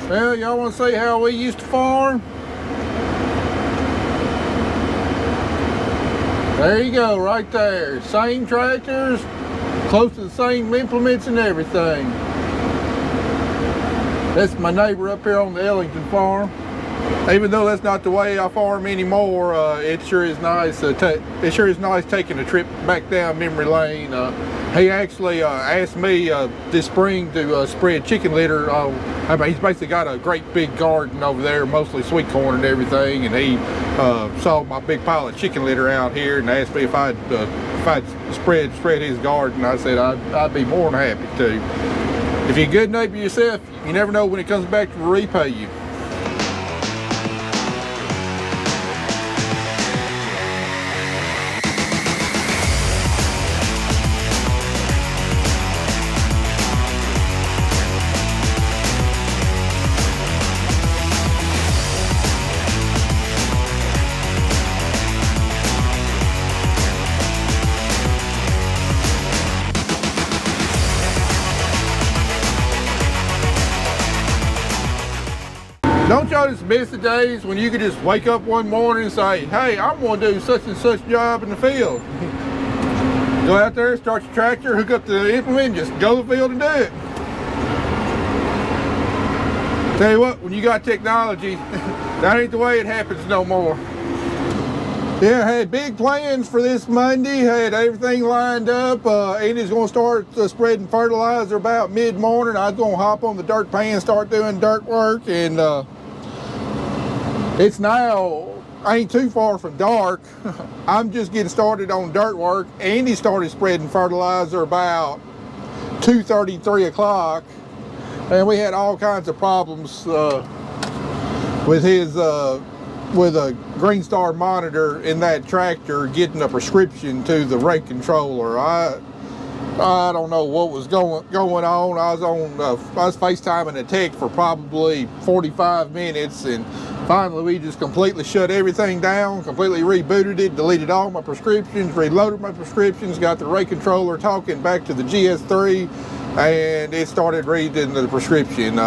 Well, y'all want to see how we used to farm? There you go, right there. Same tractors, close to the same implements and everything. That's my neighbor up here on the Ellington farm. Even though that's not the way I farm anymore, it sure is nice. It sure is nice taking a trip back down memory lane. He actually asked me this spring to spread chicken litter. I mean, he's basically got a great big garden over there, mostly sweet corn and everything. And he saw my big pile of chicken litter out here and asked me if I'd spread his garden. I said I'd be more than happy to. If you're a good neighbor yourself, you never know when it comes back to repay you. Don't y'all just miss the days when you could just wake up one morning and say, hey, I'm going to do such and such job in the field. Go out there, start your tractor, hook up the implement, and just go to the field and do it. Tell you what, when you got technology, that ain't the way it happens no more. Yeah, I had big plans for this Monday, had everything lined up. Andy's going to start spreading fertilizer about mid-morning. I was going to hop on the dirt pan, start doing dirt work, and it's now, ain't too far from dark. I'm just getting started on dirt work. Andy started spreading fertilizer about 2:30, 3 o'clock, and we had all kinds of problems with his with a Green Star monitor in that tractor getting a prescription to the rate controller. I don't know what was going on. I was FaceTiming a tech for probably 45 minutes, and finally we just completely shut everything down, completely rebooted it, deleted all my prescriptions, reloaded my prescriptions, got the rate controller talking back to the GS3, and it started reading the prescription.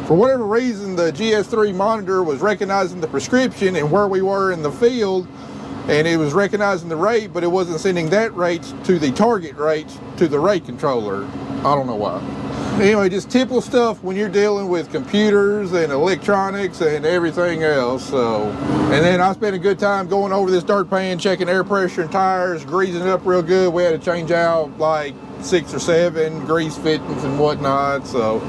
For whatever reason, the GS3 monitor was recognizing the prescription and where we were in the field, and it was recognizing the rate, but it wasn't sending that rate to the target rate to the rate controller. I don't know why. Anyway, just typical stuff when you're dealing with computers and electronics and everything else. So, and then I spent a good time going over this dirt pan, checking air pressure and tires, greasing it up real good. We had to change out like 6 or 7 grease fittings and whatnot. So,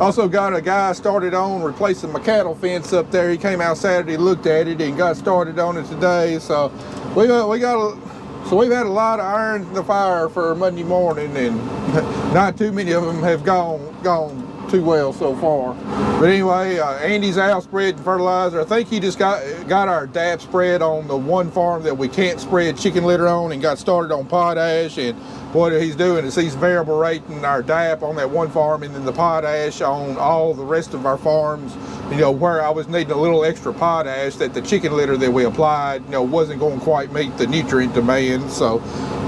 also got a guy started on replacing my cattle fence up there. He came out Saturday, looked at it, and got started on it today. So we've had a lot of irons in the fire for Monday morning, and not too many of them have gone too well so far. But anyway, Andy's out spreading fertilizer. I think he just got our DAP spread on the one farm that we can't spread chicken litter on, and got started on potash. And what he's doing is he's variable rating our DAP on that one farm, and then the potash on all the rest of our farms. You know, where I was needing a little extra potash that the chicken litter that we applied, you know, wasn't going to quite meet the nutrient demand. So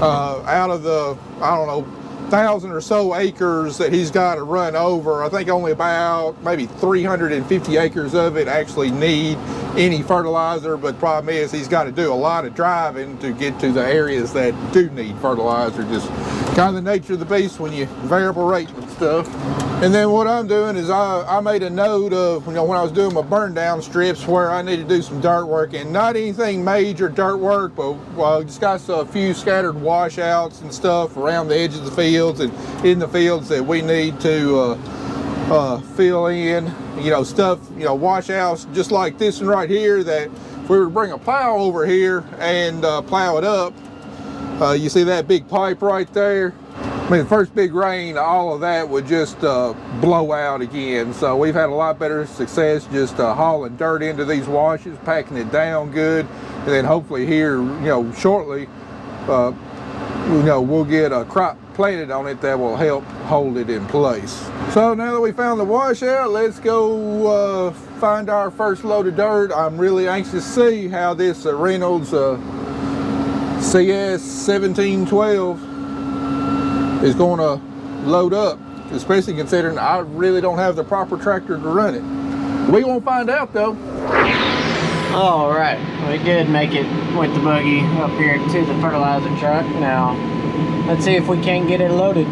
out of the, I don't know, 1,000 or so acres that he's got to run over, I think only about maybe 350 acres of it actually need any fertilizer. But the problem is he's got to do a lot of driving to get to the areas that do need fertilizer. Just kind of the nature of the beast when you variable rate and stuff. And then what I'm doing is I made a note of, you know, when I was doing my burn down strips where I need to do some dirt work, and not anything major dirt work, but just got a few scattered washouts and stuff around the edge of the fields and in the fields that we need to fill in, you know, stuff, you know, washouts just like this one right here, that if we were to bring a plow over here and plow it up, you see that big pipe right there? I mean, the first big rain, all of that would just blow out again. So we've had a lot better success just hauling dirt into these washes, packing it down good, and then hopefully here, you know, shortly, you know, we'll get a crop planted on it that will help hold it in place. So now that we found the washout, let's go find our first load of dirt. I'm really anxious to see how this Reynolds CS 1712 is going to load up, especially considering I really don't have the proper tractor to run it. We gonna find out though. All right, we did make it with the buggy up here to the fertilizer truck. Now, let's see if we can get it loaded.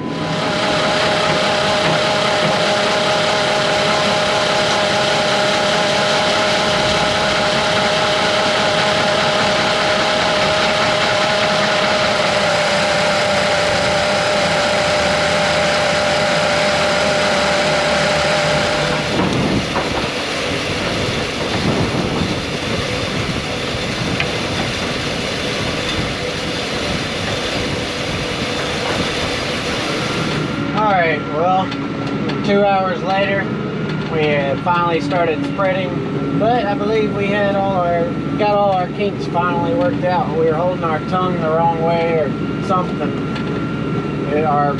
Alright, well, 2 hours later, we had finally started spreading, but I believe we had got all our kinks finally worked out. We were holding our tongue the wrong way or something. Our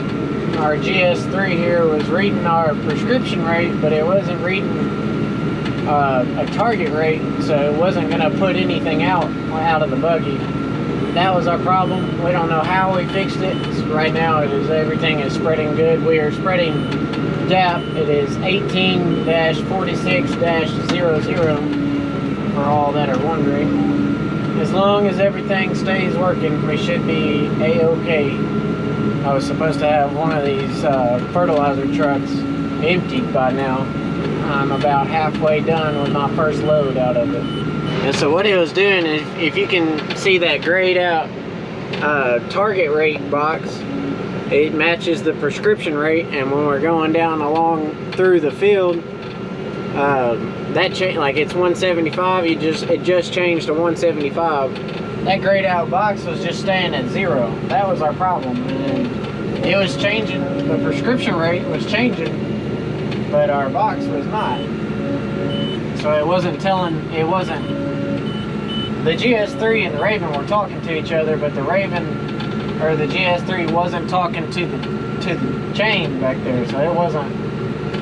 GS3 here was reading our prescription rate, but it wasn't reading a target rate, so it wasn't going to put anything out of the buggy. That was our problem. We don't know how we fixed it. Right now everything is spreading good. We are spreading DAP. It is 18-46-00 for all that are wondering. As long as everything stays working, we should be a-okay. I was supposed to have one of these fertilizer trucks emptied by now. I'm about halfway done with my first load out of it. And so what it was doing is, if you can see that grayed out target rate box, it matches the prescription rate, and when we're going down along through the field, that change, like it's 175, it just changed to 175. That grayed out box was just staying at 0. That was our problem, and it was changing, the prescription rate was changing, but our box was not. So it wasn't the GS3 and the Raven were talking to each other, but the GS3 wasn't talking to the chain back there, so it wasn't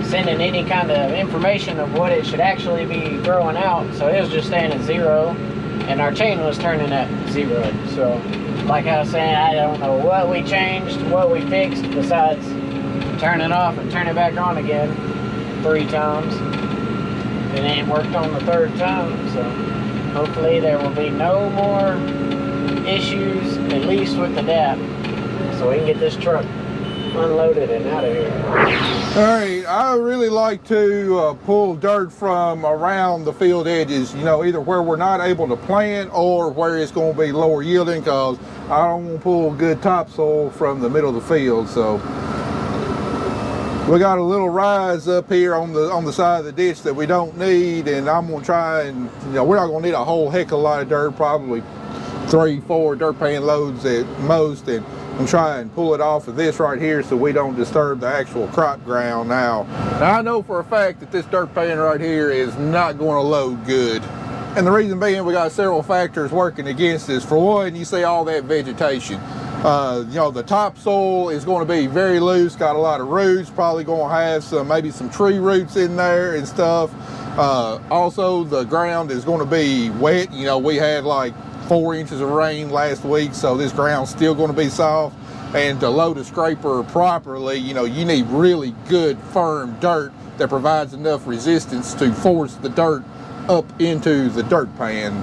sending any kind of information of what it should actually be throwing out. So it was just staying at 0, and our chain was turning at 0. So like I was saying, I don't know what we changed, what we fixed, besides turn it off and turn it back on again 3 times. It ain't worked on the 3rd time, so hopefully there will be no more issues, at least with the DAP, so we can get this truck unloaded and out of here. Alright, I really like to pull dirt from around the field edges, you know, either where we're not able to plant or where it's going to be lower yielding, because I don't want to pull good topsoil from the middle of the field. So we got a little rise up here on the side of the ditch that we don't need, and I'm going to try and, you know, we're not going to need a whole heck of a lot of dirt, probably 3-4 dirt pan loads at most, and try and pull it off of this right here so we don't disturb the actual crop ground. Now I know for a fact that this dirt pan right here is not going to load good, and the reason being, we got several factors working against this. For one, you see all that vegetation. You know, the topsoil is going to be very loose, got a lot of roots, probably going to have maybe some tree roots in there and stuff. Also, the ground is going to be wet. You know, we had like 4 inches of rain last week, so this ground's still going to be soft. And to load a scraper properly, you know, you need really good firm dirt that provides enough resistance to force the dirt up into the dirt pan.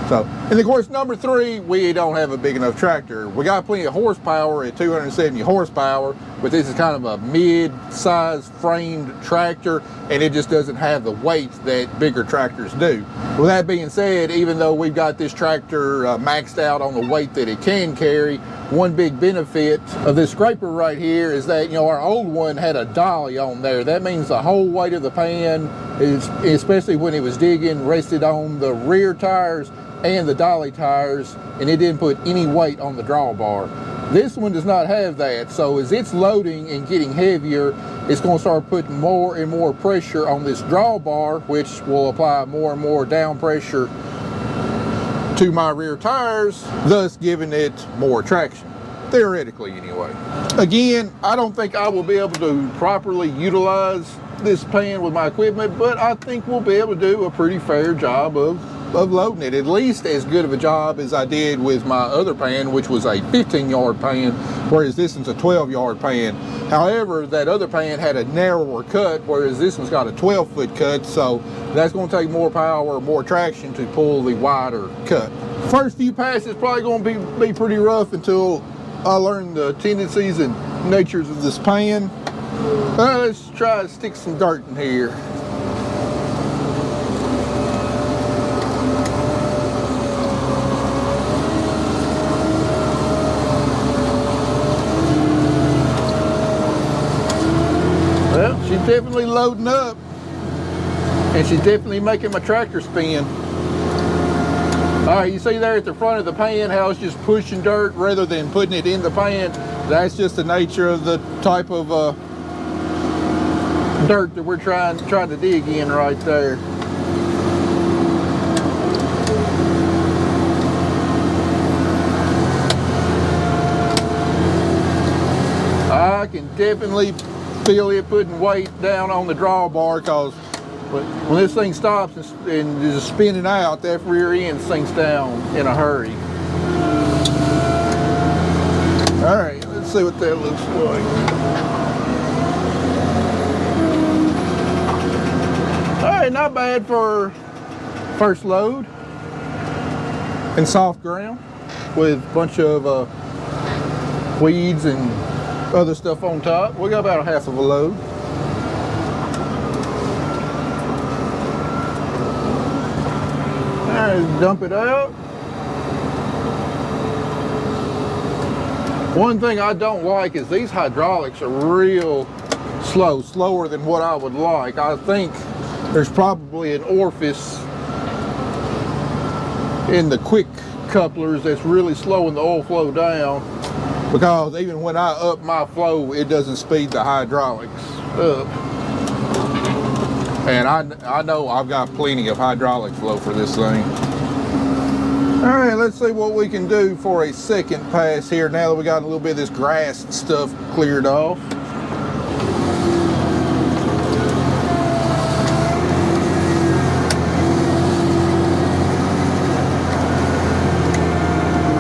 So, and of course, number 3, we don't have a big enough tractor. We got plenty of horsepower at 270 horsepower, but this is kind of a mid-size framed tractor, and it just doesn't have the weight that bigger tractors do. With that being said, even though we've got this tractor maxed out on the weight that it can carry, one big benefit of this scraper right here is that, you know, our old one had a dolly on there. That means the whole weight of the pan, especially when it was digging, rested on the rear tires and the dolly tires, and it didn't put any weight on the drawbar. This one does not have that, so as it's loading and getting heavier, it's going to start putting more and more pressure on this drawbar, which will apply more and more down pressure to my rear tires, thus giving it more traction, theoretically anyway. Again, I don't think I will be able to properly utilize this pan with my equipment, but I think we'll be able to do a pretty fair job of loading it, at least as good of a job as I did with my other pan, which was a 15-yard pan, whereas this one's a 12-yard pan. However, that other pan had a narrower cut, whereas this one's got a 12-foot cut, so That's going to take more power, more traction to pull the wider cut. First few passes probably going to be pretty rough until I learn the tendencies and natures of this pan. Let's try to stick some dirt in here. Well, she's definitely loading up, and she's definitely making my tractor spin. All right, you see there at the front of the pan how it's just pushing dirt rather than putting it in the pan. That's just the nature of the type of dirt that we're trying to dig in right there. I can definitely feel it putting weight down on the drawbar, because when this thing stops and is spinning out, that rear end sinks down in a hurry. All right, let's see what that looks like. All right, not bad for first load in soft ground with a bunch of weeds and other stuff on top. We got about a half of a load. All right, dump it out. One thing I don't like is these hydraulics are real slow, slower than what I would like. I think there's probably an orifice in the quick couplers that's really slowing the oil flow down, because even when I up my flow, it doesn't speed the hydraulics up. And I know I've got plenty of hydraulic flow for this thing. All right, let's see what we can do for a second pass here now that we got a little bit of this grass and stuff cleared off.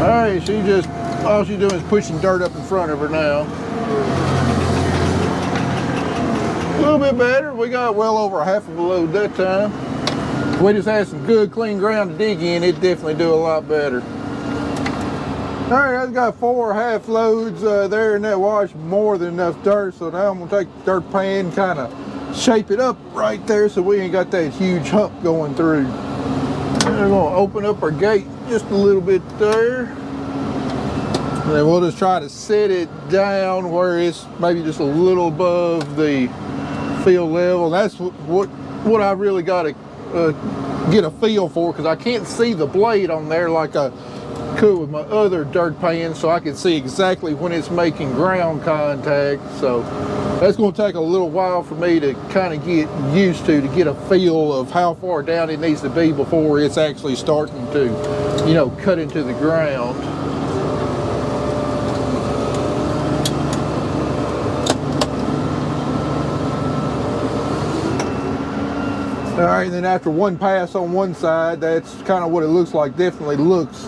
All right, all she's doing is pushing dirt up in front of her now. A little bit better. We got well over a half of a load that time. If we just had some good clean ground to dig in, it'd definitely do a lot better. All right, I've got 4 half loads there in that wash, more than enough dirt. So now I'm gonna take the dirt pan, kind of shape it up right there so we ain't got that huge hump going through. And we're gonna open up our gate just a little bit there. And then we'll just try to set it down where it's maybe just a little above the field level. That's what I really got to get a feel for, because I can't see the blade on there like I could with my other dirt pan, so I can see exactly when it's making ground contact. So that's going to take a little while for me to kind of get used to get a feel of how far down it needs to be before it's actually starting to, you know, cut into the ground. All right, and then after one pass on one side, that's kind of what it looks like. Definitely looks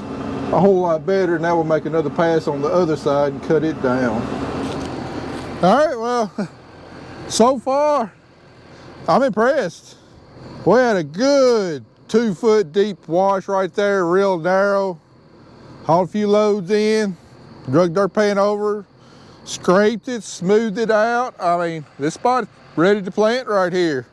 a whole lot better. Now we'll make another pass on the other side and cut it down. All right, well, so far, I'm impressed. We had a good 2 foot deep wash right there, real narrow. Hauled a few loads in, drug dirt pan over, scraped it, smoothed it out. I mean, this spot ready to plant right here.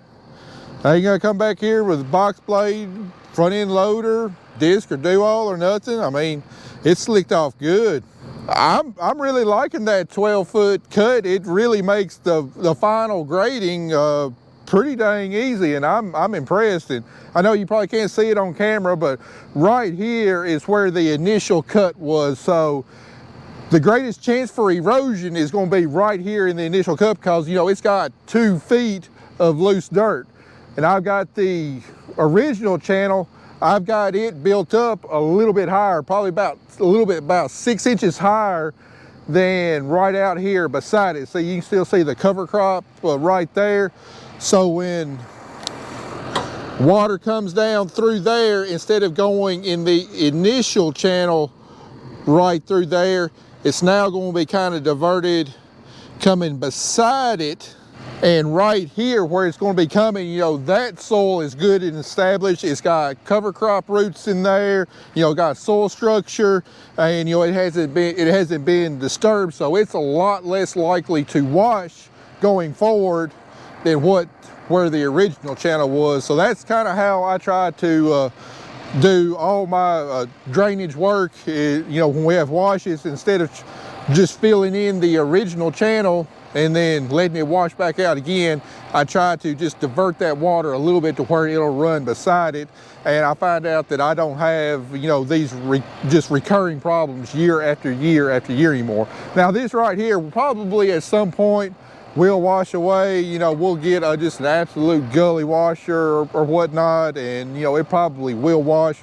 I ain't gonna come back here with a box blade, front end loader, disc or do-all or nothing. I mean, it's slicked off good. I'm really liking that 12 foot cut. It really makes the final grading pretty dang easy, and I'm impressed. And I know you probably can't see it on camera, but right here is where the initial cut was. So the greatest chance for erosion is going to be right here in the initial cut, because, you know, it's got 2 feet of loose dirt. And I've got the original channel, I've got it built up a little bit higher, probably about 6 inches higher than right out here beside it. So you can still see the cover crop right there. So when water comes down through there, instead of going in the initial channel right through there, it's now going to be kind of diverted coming beside it And right here where it's going to be coming, you know, that soil is good and established. It's got cover crop roots in there, you know, got soil structure, and you know, it hasn't been disturbed, so it's a lot less likely to wash going forward than where the original channel was. So that's kind of how I try to do all my drainage work. You know, when we have washes, instead of just filling in the original channel and then letting it wash back out again, I try to just divert that water a little bit to where it'll run beside it. And I find out that I don't have, you know, these just recurring problems year after year after year anymore. Now this right here will probably at some point will wash away. You know, we'll get just an absolute gully washer or whatnot, and you know, it probably will wash.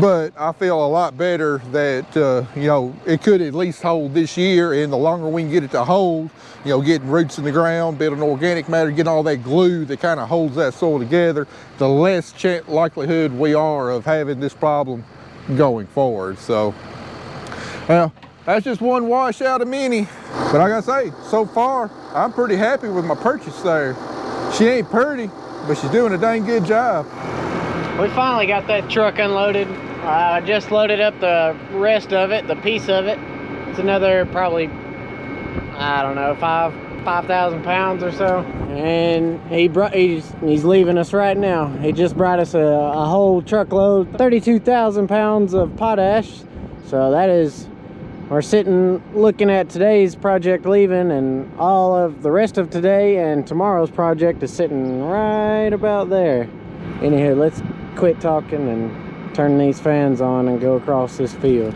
But I feel a lot better that, you know, it could at least hold this year, and the longer we can get it to hold, you know, getting roots in the ground, building organic matter, getting all that glue that kind of holds that soil together, the less likelihood we are of having this problem going forward. So, well, that's just one wash out of many. But like I say, so far, I'm pretty happy with my purchase there. She ain't pretty, but she's doing a dang good job. We finally got that truck unloaded. I just loaded up the rest of it, the piece of it. It's another probably, I don't know, 5,000 pounds or so. And he's leaving us right now. He just brought us a whole truckload, 32,000 pounds of potash. So that is, we're sitting looking at today's project leaving, and all of the rest of today and tomorrow's project is sitting right about there. Anywho, let's quit talking and turn these fans on and go across this field.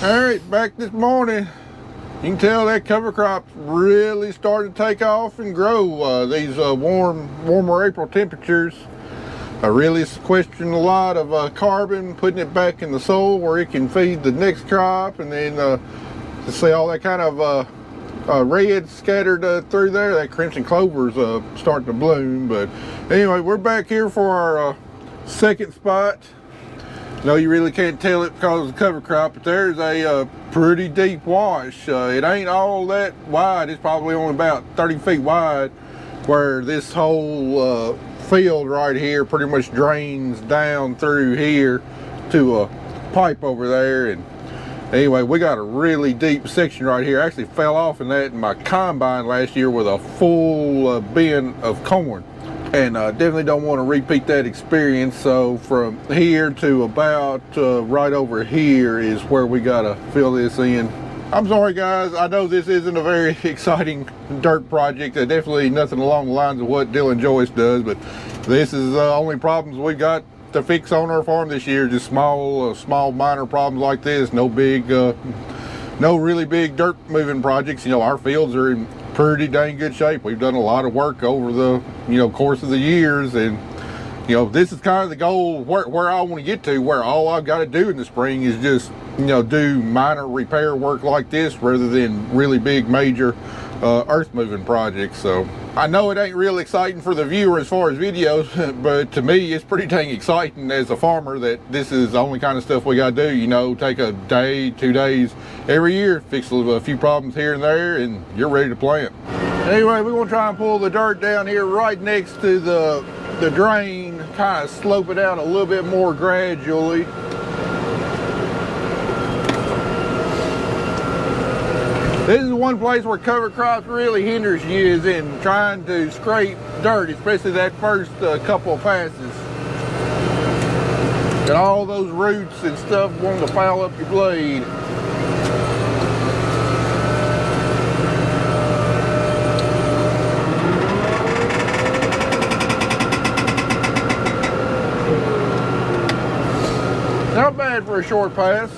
All right, back this morning. You can tell that cover crop's really starting to take off and grow. These warmer April temperatures really sequestering a lot of carbon, putting it back in the soil where it can feed the next crop, and then to see all that kind of red scattered through there. That crimson clover's starting to bloom. But anyway, we're back here for our second spot. No, you really can't tell it because of the cover crop, but there's a pretty deep wash. It ain't all that wide. It's probably only about 30 feet wide, where this whole field right here pretty much drains down through here to a pipe over there. And anyway, we got a really deep section right here. I actually fell off in that in my combine last year with a full bin of corn. And definitely don't want to repeat that experience. So from here to about right over here is where we gotta fill this in. I'm sorry guys, I know this isn't a very exciting dirt project. Definitely nothing along the lines of what Dylan Joyce does, but this is the only problems we got to fix on our farm this year. Just small minor problems like this. No big, no really big dirt moving projects. You know, our fields are in pretty dang good shape. We've done a lot of work over the, you know, course of the years, and you know, this is kind of the goal where I want to get to, where all I've got to do in the spring is just, you know, do minor repair work like this rather than really big major earth moving projects. So I know it ain't real exciting for the viewer as far as videos, but to me it's pretty dang exciting as a farmer that this is the only kind of stuff we got to do. You know, take a day, 2 days every year, fix a few problems here and there, and you're ready to plant. Anyway, we're gonna try and pull the dirt down here right next to the drain, kind of slope it out a little bit more gradually. This is one place where cover crops really hinders you, is in trying to scrape dirt, especially that first couple of passes. Got all those roots and stuff wanting to foul up your blade. Not bad for a short pass.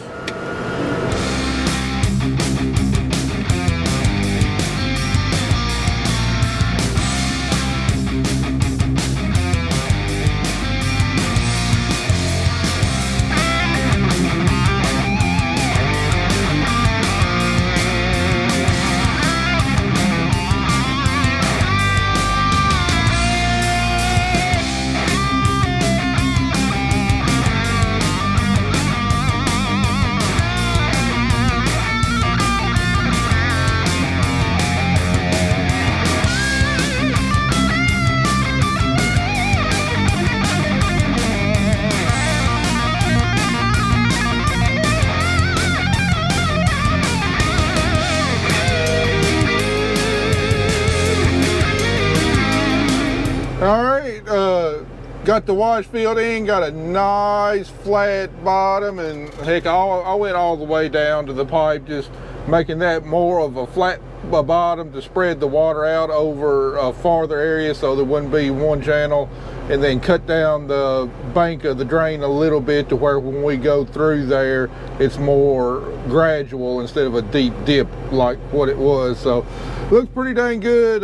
got the wash field in, got a nice flat bottom, and heck, I went all the way down to the pipe, just making that more of a flat bottom to spread the water out over a farther area so there wouldn't be one channel, and then cut down the bank of the drain a little bit to where when we go through there it's more gradual instead of a deep dip like what it was. So looks pretty dang good.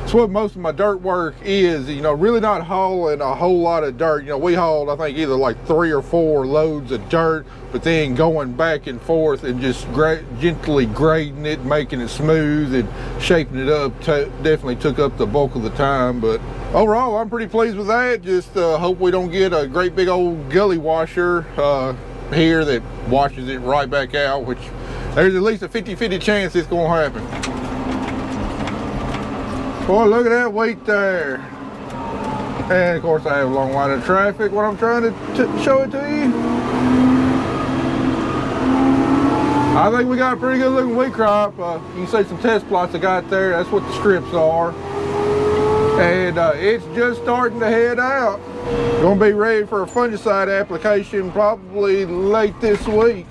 It's what most of my dirt work is, you know, really not hauling a whole lot of dirt. You know, we hauled I think either like 3 or 4 loads of dirt, but then going back and forth and just gently grading it, making it smooth and shaping it up definitely took up the bulk of the time. But overall I'm pretty pleased with that. Just hope we don't get a great big old gully washer here that washes it right back out, which there's at least a 50-50 chance it's gonna happen. Boy, look at that weight there. And of course I have a long line of traffic when I'm trying to show it to you. I think we got a pretty good looking wheat crop. You can see some test plots I got there. That's what the strips are. And it's just starting to head out. Gonna be ready for a fungicide application probably late this week.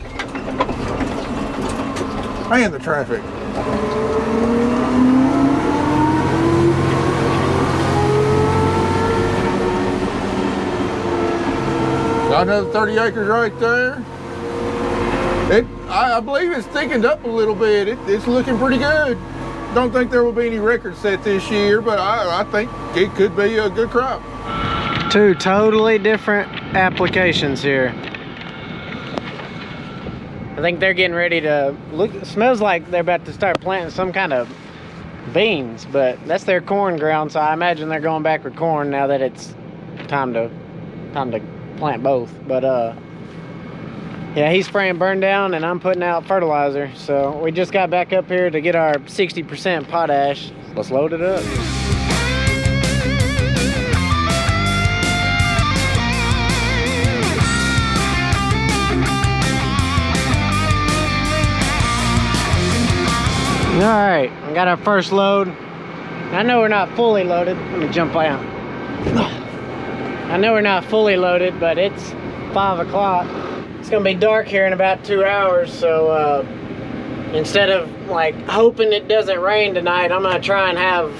And the traffic. Got another 30 acres right there. I believe it's thickened up a little bit. It's looking pretty good. Don't think there will be any records set this year, but I think it could be a good crop. 2 totally different applications here. I think they're getting ready to look. It smells like they're about to start planting some kind of beans, but that's their corn ground, so I imagine they're going back with corn now that it's time to plant both. But yeah, he's spraying burn down and I'm putting out fertilizer. So we just got back up here to get our 60% potash. Let's load it up. All right, we got our first load. I know we're not fully loaded. Let me jump out. I know we're not fully loaded, but it's 5 o'clock. It's gonna be dark here in about 2 hours, so instead of like hoping it doesn't rain tonight, I'm gonna try and have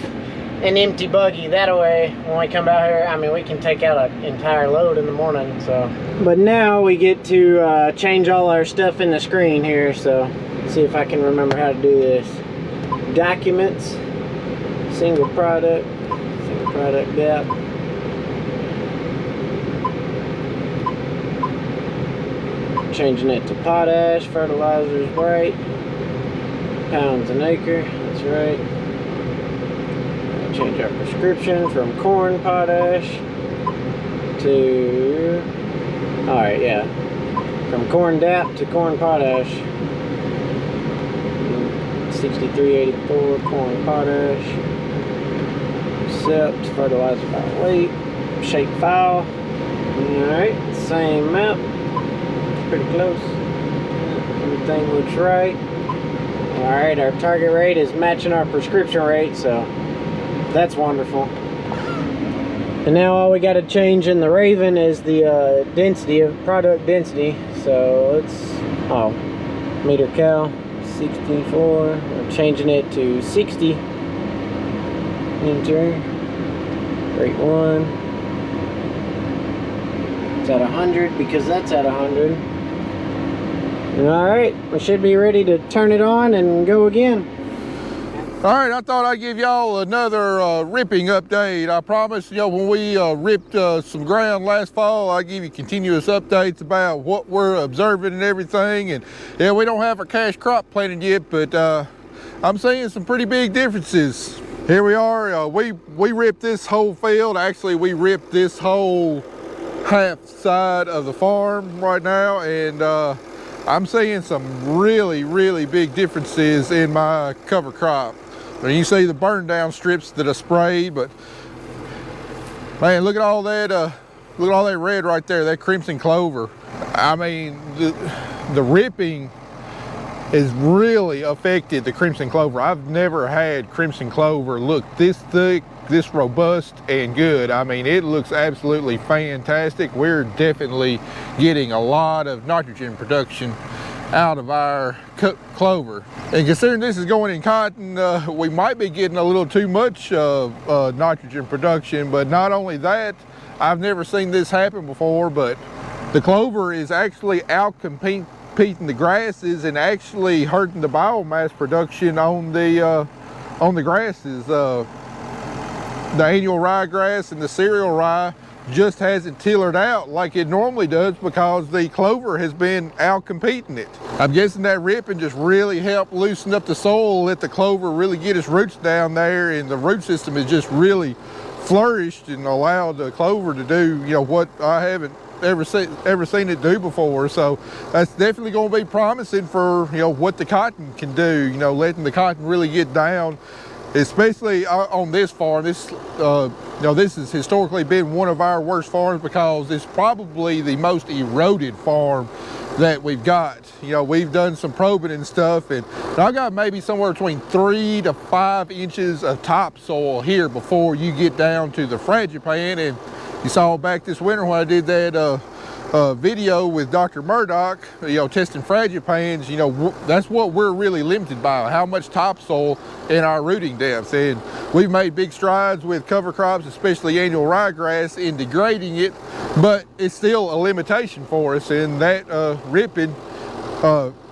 an empty buggy. That way, when we come out here, I mean, we can take out an entire load in the morning. So, but now we get to change all our stuff in the screen here. So, let's see if I can remember how to do this. Documents, single product gap. Changing it to potash, fertilizer is right. Pounds an acre, that's right. Change our prescription from corn potash to, alright, yeah. From corn DAP to corn potash. 6384 corn potash. Accept, fertilizer by weight. Shape file. Alright, same map. Pretty close. Everything looks right. Alright, our target rate is matching our prescription rate, so that's wonderful. And now all we got to change in the Raven is the density of product density. So let's, meter cal 64. We're changing it to 60. Enter. Rate 1. It's at 100 because that's at 100. Alright, we should be ready to turn it on and go again. Alright, I thought I'd give y'all another ripping update. I promised, you know, when we ripped some ground last fall, I give you continuous updates about what we're observing and everything. And yeah, we don't have our cash crop planted yet, but I'm seeing some pretty big differences. Here we are, we ripped this whole field. Actually, we ripped this whole half side of the farm right now, and I'm seeing some really big differences in my cover crop. Now you see the burn down strips that I sprayed, but man, look at all that red right there, that crimson clover. I mean, the ripping has really affected the crimson clover. I've never had crimson clover look this thick, this robust and good. I mean, it looks absolutely fantastic. We're definitely getting a lot of nitrogen production out of our clover. And considering this is going in cotton, we might be getting a little too much nitrogen production. But not only that, I've never seen this happen before, but the clover is actually outcompeting the grasses and actually hurting the biomass production on the grasses. The annual ryegrass and the cereal rye just hasn't tillered out like it normally does because the clover has been out competing it. I'm guessing that ripping just really helped loosen up the soil, let the clover really get its roots down there, and the root system has just really flourished and allowed the clover to do, you know, what I haven't ever seen it do before. So that's definitely going to be promising for, you know, what the cotton can do, you know, letting the cotton really get down. Especially on this farm. This you know, this has historically been one of our worst farms because it's probably the most eroded farm that we've got. You know, we've done some probing and stuff, and I got maybe somewhere between 3 to 5 inches of topsoil here before you get down to the frangipane. And you saw back this winter when I did that video with Dr. Murdoch, you know, testing frangipans, you know, that's what we're really limited by, how much topsoil in our rooting depths. And we've made big strides with cover crops, especially annual ryegrass, in degrading it, but it's still a limitation for us. And that ripping,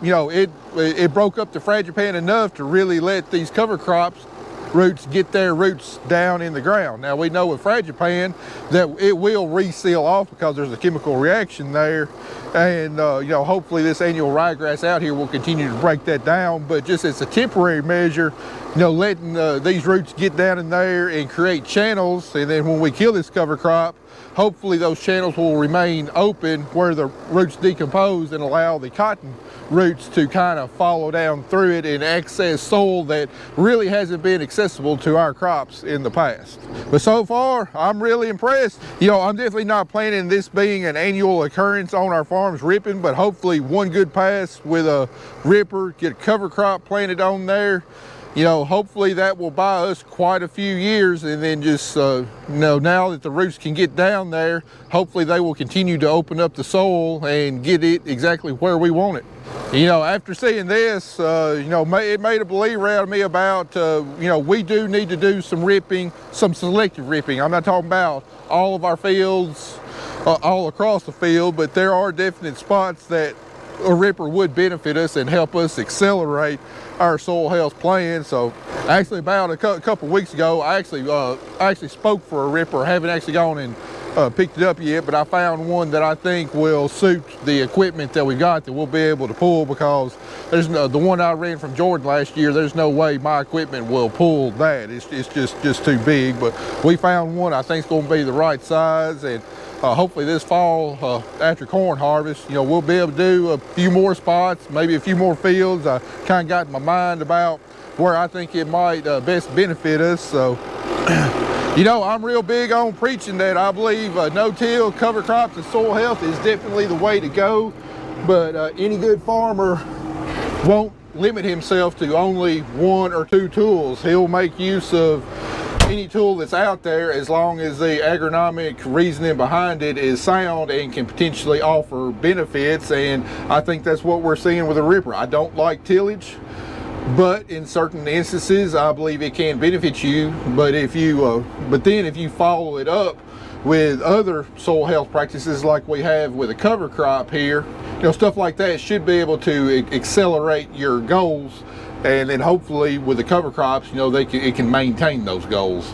you know, it broke up the frangipane enough to really let these cover crops roots get their roots down in the ground. Now we know with frangipane that it will reseal off because there's a chemical reaction there, and you know, hopefully this annual ryegrass out here will continue to break that down. But just as a temporary measure, you know, letting these roots get down in there and create channels, and then when we kill this cover crop, hopefully those channels will remain open where the roots decompose and allow the cotton roots to kind of follow down through it and access soil that really hasn't been accessible to our crops in the past. But so far, I'm really impressed. You know, I'm definitely not planning this being an annual occurrence on our farms ripping, but hopefully one good pass with a ripper, get a cover crop planted on there. You know, hopefully that will buy us quite a few years, and then just, you know, now that the roots can get down there, hopefully they will continue to open up the soil and get it exactly where we want it. You know, after seeing this, you know, it made a believer out of me about, you know, we do need to do some ripping, some selective ripping. I'm not talking about all of our fields, all across the field, but there are definite spots that a ripper would benefit us and help us accelerate our soil health plan. So actually about a couple weeks ago, I actually spoke for a ripper. I haven't actually gone and picked it up yet, but I found one that I think will suit the equipment that we got, that we'll be able to pull, because there's no, the one I ran from Jordan last year, there's no way my equipment will pull that. It's just too big. But we found one I think is going to be the right size, and hopefully this fall, after corn harvest, you know, we'll be able to do a few more spots, maybe a few more fields. I kind of got in my mind about where I think it might best benefit us. So, you know, I'm real big on preaching that I believe no-till, cover crops, and soil health is definitely the way to go. But any good farmer won't limit himself to only 1 or 2 tools. He'll make use of any tool that's out there as long as the agronomic reasoning behind it is sound and can potentially offer benefits. And I think that's what we're seeing with a ripper. I don't like tillage, but in certain instances I believe it can benefit you. But if you but then if you follow it up with other soil health practices like we have with a cover crop here, you know, stuff like that should be able to accelerate your goals. And then hopefully with the cover crops, you know, it can maintain those goals.